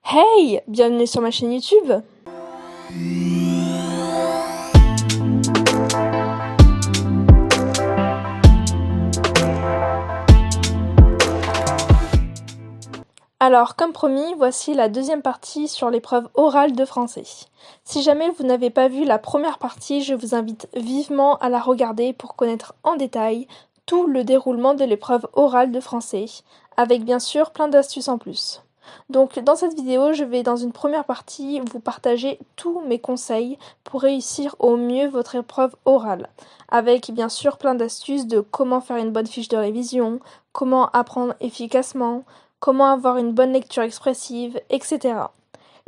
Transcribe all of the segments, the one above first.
Hey! Bienvenue sur ma chaîne YouTube! Alors, comme promis, voici la deuxième partie sur l'épreuve orale de français. Si jamais vous n'avez pas vu la première partie, je vous invite vivement à la regarder pour connaître en détail tout le déroulement de l'épreuve orale de français, avec bien sûr plein d'astuces en plus. Donc dans cette vidéo, je vais dans une première partie vous partager tous mes conseils pour réussir au mieux votre épreuve orale, avec bien sûr plein d'astuces de comment faire une bonne fiche de révision, comment apprendre efficacement, comment avoir une bonne lecture expressive, etc.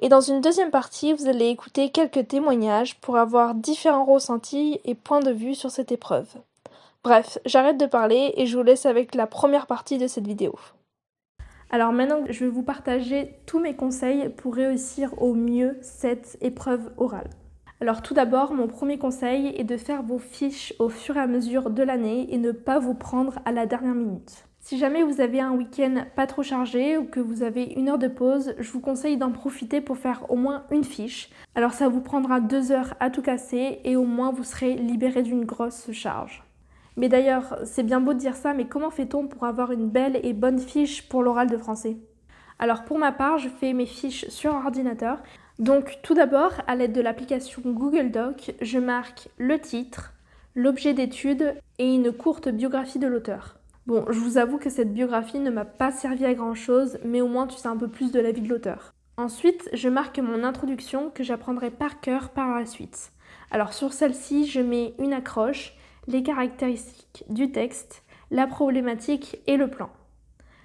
Et dans une deuxième partie, vous allez écouter quelques témoignages pour avoir différents ressentis et points de vue sur cette épreuve. Bref, j'arrête de parler et je vous laisse avec la première partie de cette vidéo. Alors maintenant, je vais vous partager tous mes conseils pour réussir au mieux cette épreuve orale. Alors tout d'abord, mon premier conseil est de faire vos fiches au fur et à mesure de l'année et ne pas vous prendre à la dernière minute. Si jamais vous avez un week-end pas trop chargé ou que vous avez une heure de pause, je vous conseille d'en profiter pour faire au moins une fiche. Alors ça vous prendra 2 heures à tout casser et au moins vous serez libéré d'une grosse charge. Mais d'ailleurs, c'est bien beau de dire ça, mais comment fait-on pour avoir une belle et bonne fiche pour l'oral de français? Alors pour ma part, je fais mes fiches sur ordinateur. Donc tout d'abord, à l'aide de l'application Google Doc, je marque le titre, l'objet d'étude et une courte biographie de l'auteur. Bon, je vous avoue que cette biographie ne m'a pas servi à grand chose, mais au moins tu sais un peu plus de la vie de l'auteur. Ensuite, je marque mon introduction que j'apprendrai par cœur par la suite. Alors sur celle-ci, je mets une accroche, les caractéristiques du texte, la problématique et le plan.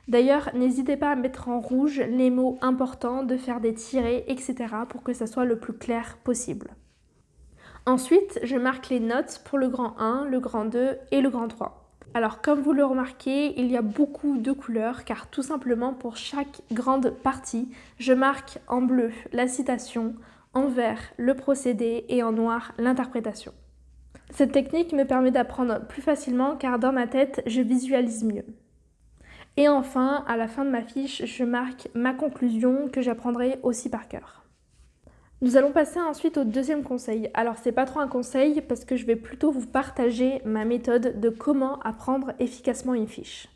D'ailleurs, n'hésitez pas à mettre en rouge les mots importants, de faire des tirets, etc. pour que ça soit le plus clair possible. Ensuite, je marque les notes pour le grand 1, le grand 2 et le grand 3. Alors, comme vous le remarquez, il y a beaucoup de couleurs car tout simplement pour chaque grande partie, je marque en bleu la citation, en vert le procédé et en noir l'interprétation. Cette technique me permet d'apprendre plus facilement car dans ma tête, je visualise mieux. Et enfin, à la fin de ma fiche, je marque ma conclusion que j'apprendrai aussi par cœur. Nous allons passer ensuite au deuxième conseil. Alors c'est pas trop un conseil parce que je vais plutôt vous partager ma méthode de comment apprendre efficacement une fiche.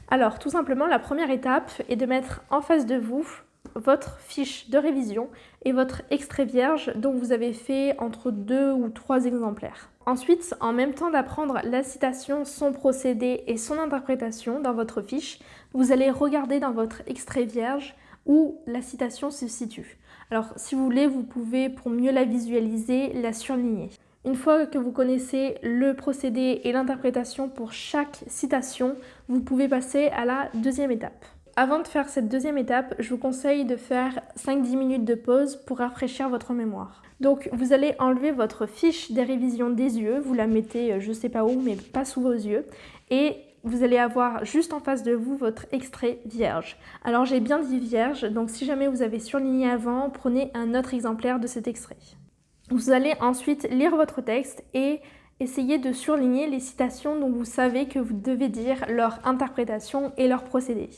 Alors tout simplement, la première étape est de mettre en face de vous votre fiche de révision et votre extrait vierge dont vous avez fait entre 2 ou 3 exemplaires. Ensuite, en même temps d'apprendre la citation, son procédé et son interprétation dans votre fiche, vous allez regarder dans votre extrait vierge où la citation se situe. Alors si vous voulez, vous pouvez, pour mieux la visualiser, la surligner. Une fois que vous connaissez le procédé et l'interprétation pour chaque citation, vous pouvez passer à la deuxième étape. Avant de faire cette deuxième étape, je vous conseille de faire 5-10 minutes de pause pour rafraîchir votre mémoire. Donc vous allez enlever votre fiche des révisions des yeux, vous la mettez je sais pas où mais pas sous vos yeux et vous allez avoir juste en face de vous votre extrait vierge. Alors j'ai bien dit vierge, donc si jamais vous avez surligné avant, prenez un autre exemplaire de cet extrait. Vous allez ensuite lire votre texte et essayer de surligner les citations dont vous savez que vous devez dire leur interprétation et leur procédé.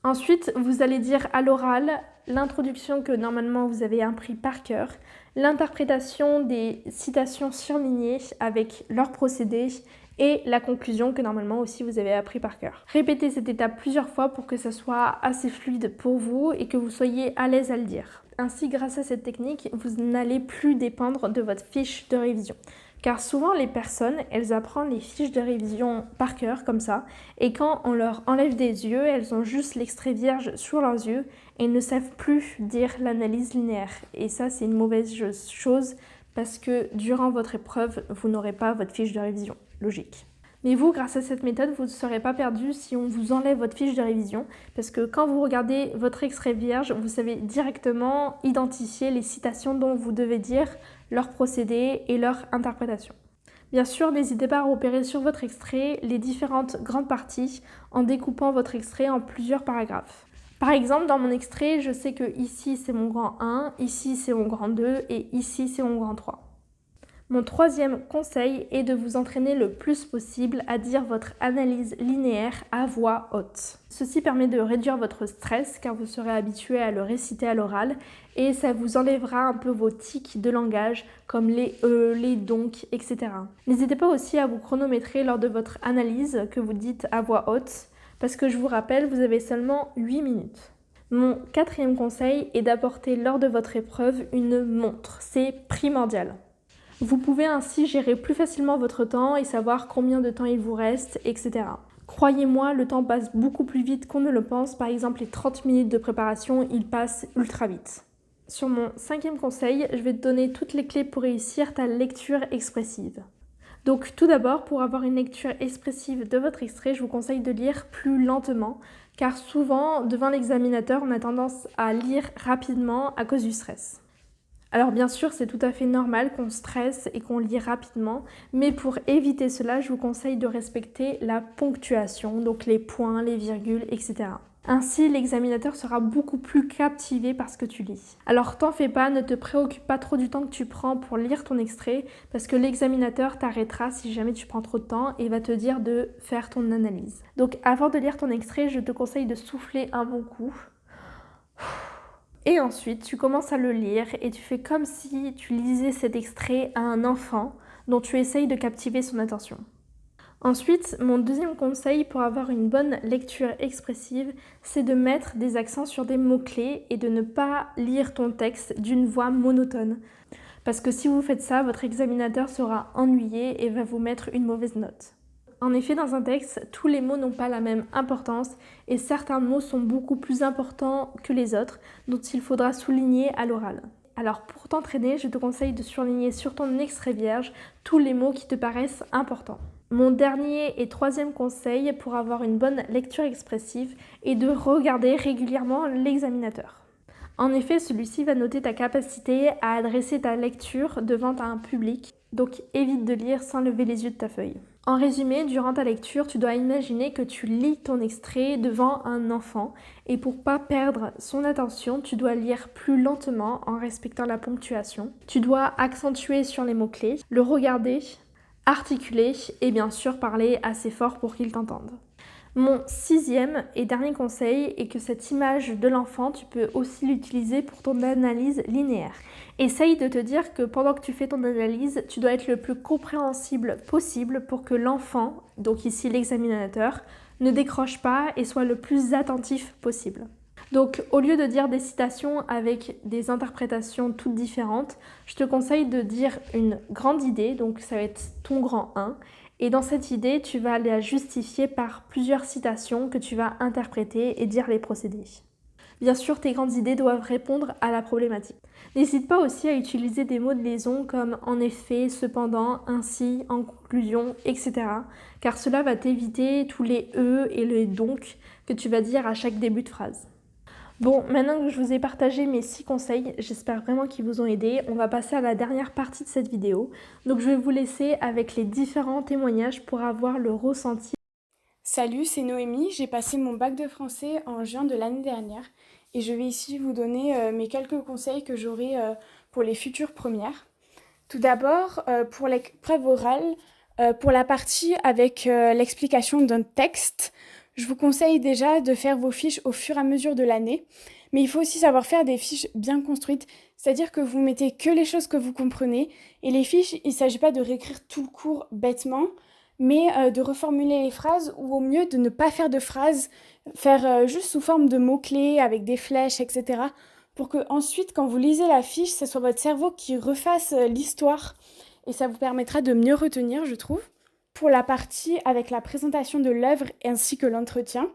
Ensuite, vous allez dire à l'oral l'introduction que normalement vous avez appris par cœur, l'interprétation des citations surlignées avec leur procédé et la conclusion que normalement aussi vous avez appris par cœur. Répétez cette étape plusieurs fois pour que ça soit assez fluide pour vous et que vous soyez à l'aise à le dire. Ainsi, grâce à cette technique, vous n'allez plus dépendre de votre fiche de révision. Car souvent les personnes, elles apprennent les fiches de révision par cœur comme ça et quand on leur enlève des yeux, elles ont juste l'extrait vierge sur leurs yeux et ne savent plus dire l'analyse linéaire. Et ça, c'est une mauvaise chose parce que durant votre épreuve, vous n'aurez pas votre fiche de révision. Logique. Mais vous, grâce à cette méthode, vous ne serez pas perdu si on vous enlève votre fiche de révision parce que quand vous regardez votre extrait vierge, vous savez directement identifier les citations dont vous devez dire leur procédé et leur interprétation. Bien sûr, n'hésitez pas à repérer sur votre extrait les différentes grandes parties en découpant votre extrait en plusieurs paragraphes. Par exemple, dans mon extrait, je sais que ici c'est mon grand 1, ici c'est mon grand 2 et ici c'est mon grand 3. Mon troisième conseil est de vous entraîner le plus possible à dire votre analyse linéaire à voix haute. Ceci permet de réduire votre stress car vous serez habitué à le réciter à l'oral et ça vous enlèvera un peu vos tics de langage comme les les donc, etc. N'hésitez pas aussi à vous chronométrer lors de votre analyse que vous dites à voix haute parce que je vous rappelle, vous avez seulement 8 minutes. Mon quatrième conseil est d'apporter lors de votre épreuve une montre. C'est primordial. Vous pouvez ainsi gérer plus facilement votre temps et savoir combien de temps il vous reste, etc. Croyez-moi, le temps passe beaucoup plus vite qu'on ne le pense. Par exemple, les 30 minutes de préparation, ils passent ultra vite. Sur mon cinquième conseil, je vais te donner toutes les clés pour réussir ta lecture expressive. Donc tout d'abord, pour avoir une lecture expressive de votre extrait, je vous conseille de lire plus lentement, car souvent, devant l'examinateur, on a tendance à lire rapidement à cause du stress. Alors bien sûr, c'est tout à fait normal qu'on stresse et qu'on lit rapidement, mais pour éviter cela, je vous conseille de respecter la ponctuation, donc les points, les virgules, etc. Ainsi, l'examinateur sera beaucoup plus captivé par ce que tu lis. Alors t'en fais pas, ne te préoccupe pas trop du temps que tu prends pour lire ton extrait, parce que l'examinateur t'arrêtera si jamais tu prends trop de temps et va te dire de faire ton analyse. Donc avant de lire ton extrait, je te conseille de souffler un bon coup. Et ensuite, tu commences à le lire et tu fais comme si tu lisais cet extrait à un enfant dont tu essayes de captiver son attention. Ensuite, mon deuxième conseil pour avoir une bonne lecture expressive, c'est de mettre des accents sur des mots-clés et de ne pas lire ton texte d'une voix monotone. Parce que si vous faites ça, votre examinateur sera ennuyé et va vous mettre une mauvaise note. En effet, dans un texte, tous les mots n'ont pas la même importance et certains mots sont beaucoup plus importants que les autres, dont il faudra souligner à l'oral. Alors pour t'entraîner, je te conseille de surligner sur ton extrait vierge tous les mots qui te paraissent importants. Mon dernier et troisième conseil pour avoir une bonne lecture expressive est de regarder régulièrement l'examinateur. En effet, celui-ci va noter ta capacité à adresser ta lecture devant un public, donc évite de lire sans lever les yeux de ta feuille. En résumé, durant ta lecture, tu dois imaginer que tu lis ton extrait devant un enfant et pour pas perdre son attention, tu dois lire plus lentement en respectant la ponctuation. Tu dois accentuer sur les mots-clés, le regarder, articuler et bien sûr parler assez fort pour qu'il t'entende. Mon sixième et dernier conseil est que cette image de l'enfant, tu peux aussi l'utiliser pour ton analyse linéaire. Essaye de te dire que pendant que tu fais ton analyse, tu dois être le plus compréhensible possible pour que l'enfant, donc ici l'examinateur, ne décroche pas et soit le plus attentif possible. Donc au lieu de dire des citations avec des interprétations toutes différentes, je te conseille de dire une grande idée, donc ça va être ton grand 1, et dans cette idée, tu vas la justifier par plusieurs citations que tu vas interpréter et dire les procédés. Bien sûr, tes grandes idées doivent répondre à la problématique. N'hésite pas aussi à utiliser des mots de liaison comme en effet, cependant, ainsi, en conclusion, etc. Car cela va t'éviter tous les et les donc que tu vas dire à chaque début de phrase. Bon, maintenant que je vous ai partagé mes 6 conseils, j'espère vraiment qu'ils vous ont aidé. On va passer à la dernière partie de cette vidéo. Donc je vais vous laisser avec les différents témoignages pour avoir le ressenti. Salut, c'est Noémie. J'ai passé mon bac de français en juin de l'année dernière et je vais ici vous donner mes quelques conseils que j'aurai pour les futures premières. Tout d'abord, pour l'épreuve orale, pour la partie avec l'explication d'un texte, je vous conseille déjà de faire vos fiches au fur et à mesure de l'année. Mais il faut aussi savoir faire des fiches bien construites, c'est-à-dire que vous mettez que les choses que vous comprenez. Et les fiches, il ne s'agit pas de réécrire tout le cours bêtement, mais de reformuler les phrases ou au mieux de ne pas faire de phrases, faire juste sous forme de mots-clés avec des flèches, etc. Pour que ensuite, quand vous lisez la fiche, ce soit votre cerveau qui refasse l'histoire et ça vous permettra de mieux retenir, je trouve. Pour la partie avec la présentation de l'œuvre ainsi que l'entretien,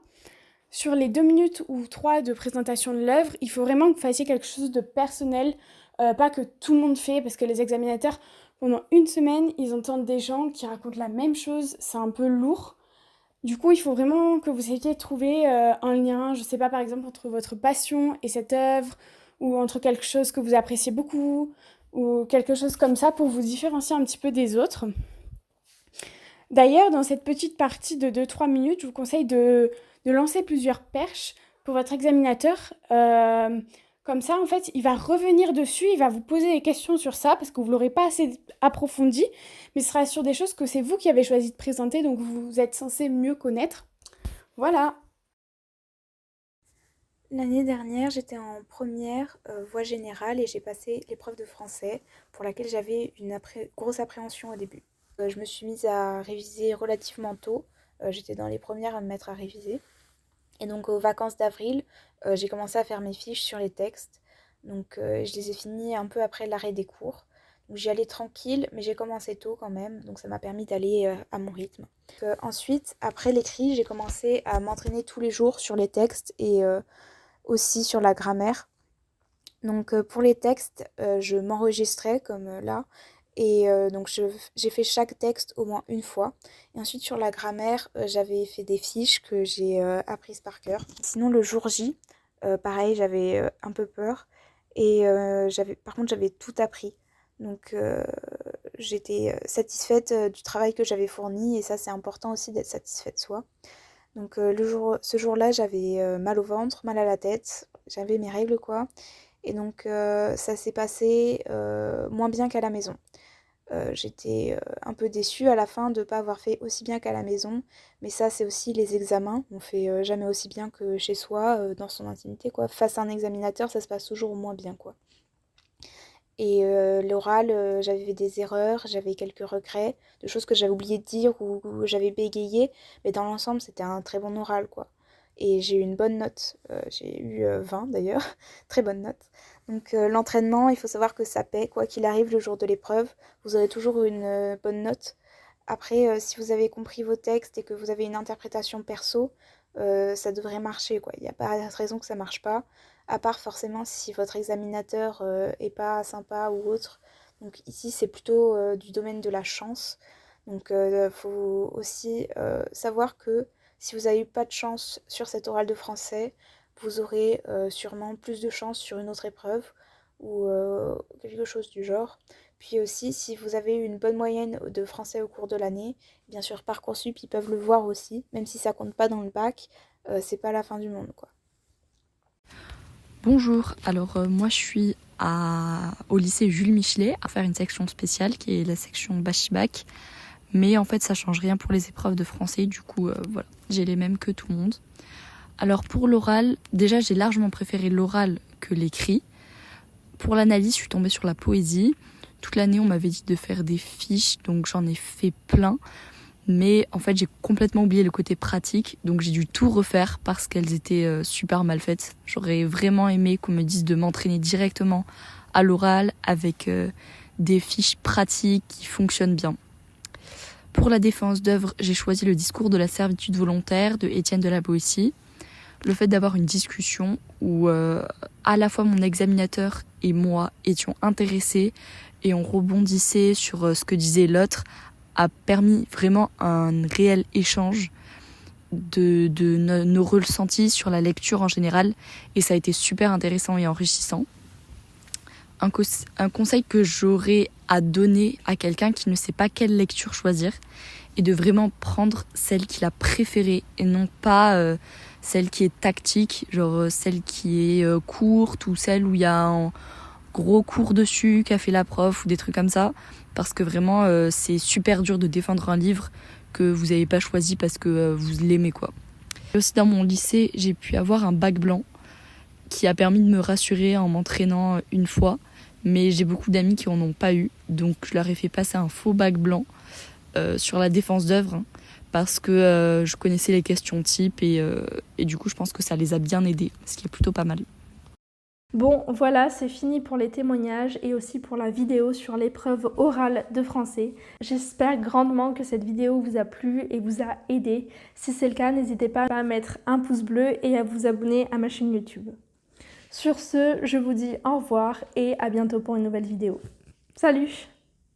sur les 2 minutes ou 3 de présentation de l'œuvre, il faut vraiment que vous fassiez quelque chose de personnel, pas que tout le monde fait, parce que les examinateurs, pendant une semaine, ils entendent des gens qui racontent la même chose, c'est un peu lourd. Du coup, il faut vraiment que vous essayiez de trouver un lien, je sais pas, par exemple, entre votre passion et cette œuvre, ou entre quelque chose que vous appréciez beaucoup, ou quelque chose comme ça pour vous différencier un petit peu des autres. D'ailleurs, dans cette petite partie de 2-3 minutes, je vous conseille de lancer plusieurs perches pour votre examinateur. Comme ça, en fait, il va revenir dessus, il va vous poser des questions sur ça parce que vous ne l'aurez pas assez approfondi, mais ce sera sur des choses que c'est vous qui avez choisi de présenter, donc vous êtes censé mieux connaître. Voilà. L'année dernière, j'étais en première voie générale et j'ai passé l'épreuve de français pour laquelle j'avais une grosse appréhension au début. Je me suis mise à réviser relativement tôt. J'étais dans les premières à me mettre à réviser. Et donc aux vacances d'avril, j'ai commencé à faire mes fiches sur les textes. Donc je les ai finis un peu après l'arrêt des cours. Donc j'y allais tranquille, mais j'ai commencé tôt quand même. Donc ça m'a permis d'aller à mon rythme. Ensuite, après l'écrit, j'ai commencé à m'entraîner tous les jours sur les textes et aussi sur la grammaire. Donc pour les textes, je m'enregistrais comme là. Et donc j'ai fait chaque texte au moins une fois. Et ensuite sur la grammaire, j'avais fait des fiches que j'ai apprises par cœur. Sinon le jour J, pareil, j'avais un peu peur. Et par contre j'avais tout appris. Donc j'étais satisfaite du travail que j'avais fourni. Et ça c'est important aussi d'être satisfaite de soi. Donc ce jour-là, j'avais mal au ventre, mal à la tête, j'avais mes règles quoi. Et donc ça s'est passé moins bien qu'à la maison. J'étais un peu déçue à la fin de ne pas avoir fait aussi bien qu'à la maison. Mais ça, c'est aussi les examens. On fait jamais aussi bien que chez soi, dans son intimité quoi. Face à un examinateur, ça se passe toujours moins bien quoi. Et l'oral, j'avais fait des erreurs, j'avais quelques regrets, de choses que j'avais oublié de dire ou j'avais bégayé, mais dans l'ensemble, c'était un très bon oral, quoi. Et j'ai eu une bonne note, j'ai eu 20 d'ailleurs, très bonne note. Donc l'entraînement, il faut savoir que ça paie, quoi qu'il arrive le jour de l'épreuve, vous aurez toujours une bonne note. Après, si vous avez compris vos textes et que vous avez une interprétation perso, ça devrait marcher, quoi. Il n'y a pas de raison que ça marche pas. À part forcément si votre examinateur est pas sympa ou autre. Donc ici c'est plutôt du domaine de la chance. Donc faut aussi savoir que si vous n'avez eu pas de chance sur cet oral de français, vous aurez sûrement plus de chance sur une autre épreuve ou quelque chose du genre. Puis aussi, si vous avez eu une bonne moyenne de français au cours de l'année, bien sûr Parcoursup, ils peuvent le voir aussi, même si ça compte pas dans le bac, c'est pas la fin du monde, quoi. Bonjour, alors moi je suis au lycée Jules Michelet à faire une section spéciale qui est la section Bachibac, mais en fait ça change rien pour les épreuves de français, du coup voilà, j'ai les mêmes que tout le monde. Alors pour l'oral, déjà j'ai largement préféré l'oral que l'écrit. Pour l'analyse, je suis tombée sur la poésie. Toute l'année on m'avait dit de faire des fiches, donc j'en ai fait plein. Mais en fait, j'ai complètement oublié le côté pratique, donc j'ai dû tout refaire parce qu'elles étaient super mal faites. J'aurais vraiment aimé qu'on me dise de m'entraîner directement à l'oral avec des fiches pratiques qui fonctionnent bien. Pour la défense d'œuvre, j'ai choisi le discours de la servitude volontaire de Étienne de la Boétie. Le fait d'avoir une discussion où à la fois mon examinateur et moi étions intéressés et on rebondissait sur ce que disait l'autre a permis vraiment un réel échange de nos ressentis sur la lecture en général et ça a été super intéressant et enrichissant. Un conseil que j'aurais à donner à quelqu'un qui ne sait pas quelle lecture choisir est de vraiment prendre celle qu'il a préférée et non pas celle qui est tactique, genre celle qui est courte ou celle où il y a un gros cours dessus qu'a fait la prof ou des trucs comme ça. Parce que vraiment, c'est super dur de défendre un livre que vous n'avez pas choisi parce que vous l'aimez, quoi. Et aussi dans mon lycée, j'ai pu avoir un bac blanc qui a permis de me rassurer en m'entraînant une fois. Mais j'ai beaucoup d'amis qui en ont pas eu. Donc je leur ai fait passer un faux bac blanc sur la défense d'œuvre. Parce que je connaissais les questions types et du coup, je pense que ça les a bien aidés. Ce qui est plutôt pas mal. Bon, voilà, c'est fini pour les témoignages et aussi pour la vidéo sur l'épreuve orale de français. J'espère grandement que cette vidéo vous a plu et vous a aidé. Si c'est le cas, n'hésitez pas à mettre un pouce bleu et à vous abonner à ma chaîne YouTube. Sur ce, je vous dis au revoir et à bientôt pour une nouvelle vidéo. Salut!